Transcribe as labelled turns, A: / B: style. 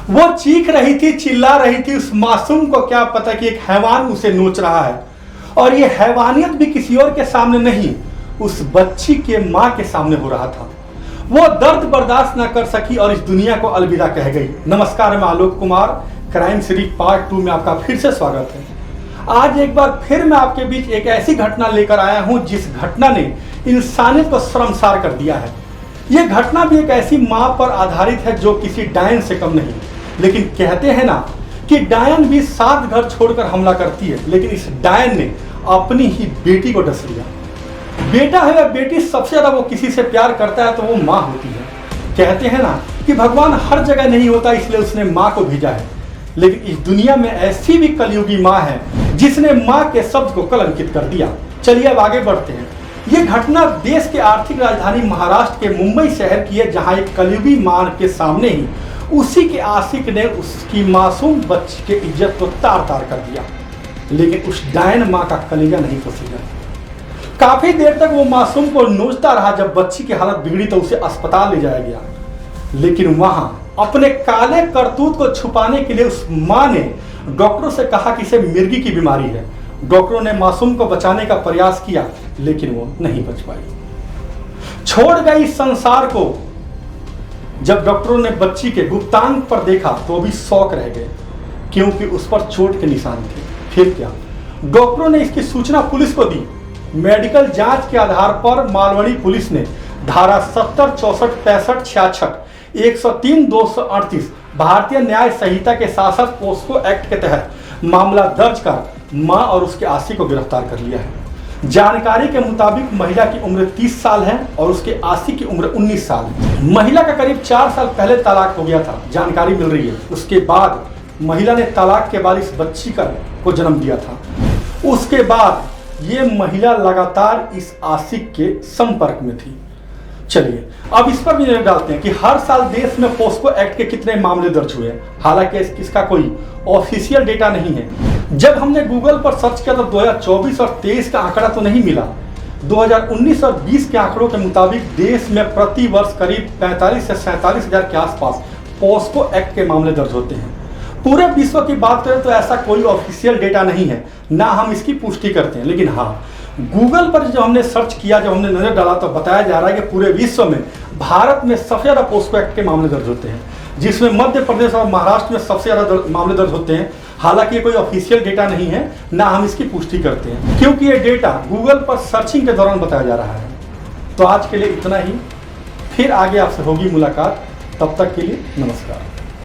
A: वो चीख रही थी, चिल्ला रही थी। उस मासूम को क्या पता कि एक हैवान उसे नोच रहा है, और ये हैवानियत भी किसी और के सामने नहीं, उस बच्ची के माँ के सामने हो रहा था। वो दर्द बर्दाश्त न कर सकी और इस दुनिया को अलविदा कह गई। नमस्कार, मैं Alok Kumar, crime series part 2 में आपका फिर से स्वागत है। आज एक बार फिर मैं आपके बीच एक ऐसी घटना लेकर आया हूं जिस घटना ने इंसानियत को शर्मसार कर दिया है। यह घटना भी एक ऐसी माँ पर आधारित है जो किसी डायन से कम नहीं। लेकिन कहते हैं ना कि डायन भी 7 घर छोड़कर हमला करती है, लेकिन इस डायन ने अपनी ही बेटी को डस लिया। बेटा है या बेटी, सबसे ज्यादा वो किसी से प्यार करता है तो वो माँ होती है। कहते हैं ना कि भगवान हर जगह नहीं होता, इसलिए उसने माँ को भेजा है। लेकिन इस दुनिया में ऐसी भी कलयुगी माँ है जिसने माँ के शब्द को कलंकित कर दिया। चलिए अब आगे बढ़ते हैं। ये घटना देश के आर्थिक राजधानी महाराष्ट्र के मुंबई शहर की है, जहाँ एक कलयुगी माँ के सामने ही उसी के आशिक ने उसकी मासूम बच्ची की इज्जत को तार तार कर दिया। लेकिन उस डायन माँ का कलेजा नहीं फंसेगा। काफी देर तक वो मासूम को नोचता रहा। जब बच्ची की हालत बिगड़ी तो उसे अस्पताल ले जाया गया। लेकिन वहां अपने काले करतूत को छुपाने के लिए उस माँ ने डॉक्टरों से कहा कि इसे मिर्गी की बीमारी है। डॉक्टरों ने मासूम को बचाने का प्रयास किया, लेकिन वो नहीं बच पाई, छोड़ गई इस संसार को। जब डॉक्टरों ने बच्ची के गुप्तांग पर देखा तो भी शौक रह गए, क्योंकि उस पर चोट के निशान थे। फिर क्या, डॉक्टरों ने इसकी सूचना पुलिस को दी। मेडिकल जांच के आधार पर मालवणी पुलिस ने धारा 70, 64, 65, 66, 103, 238 भारतीय न्याय संहिता के साथ साथ पोस्को एक्ट के तहत मामला दर्ज कर मां और उसके आशिक को गिरफ्तार कर लिया है। जानकारी के मुताबिक महिला की उम्र 30 साल है और उसके आशिक की उम्र 19 साल है। महिला का करीब 4 साल पहले तलाक हो गया था, जानकारी मिल रही है। उसके बाद महिला ने तलाक के बाद इस बच्ची को जन्म दिया था। उसके बाद ये महिला लगातार इस आशिक के संपर्क में थी। चलिए अब इस पर भी नजर डालते हैं कि हर साल देश में पोस्को एक्ट के कितने मामले दर्ज हुए हैं। हालांकि इसका कोई ऑफिशियल डेटा नहीं है। जब हमने गूगल पर सर्च किया तो 2024 और 23 का आंकड़ा तो नहीं मिला। 2019 और 20 के आंकड़ों के मुताबिक देश में प्रति वर्ष करीब 45 से 47 हजार के आसपास पोस्को एक्ट के मामले दर्ज होते हैं। पूरे विश्व की बात करें तो ऐसा कोई ऑफिशियल डेटा नहीं है, ना हम इसकी पुष्टि करते हैं। लेकिन हाँ, गूगल पर जब हमने सर्च किया, जब हमने नजर डाला तो बताया जा रहा है कि पूरे विश्व में भारत में सबसे ज्यादा पोस्को एक्ट के मामले दर्ज होते हैं, जिसमें मध्य प्रदेश और महाराष्ट्र में सबसे ज्यादा मामले दर्ज होते हैं। हालांकि ये कोई ऑफिशियल डेटा नहीं है, ना हम इसकी पुष्टि करते हैं, क्योंकि ये डेटा गूगल पर सर्चिंग के दौरान बताया जा रहा है। तो आज के लिए इतना ही, फिर आगे आपसे होगी मुलाकात। तब तक के लिए नमस्कार।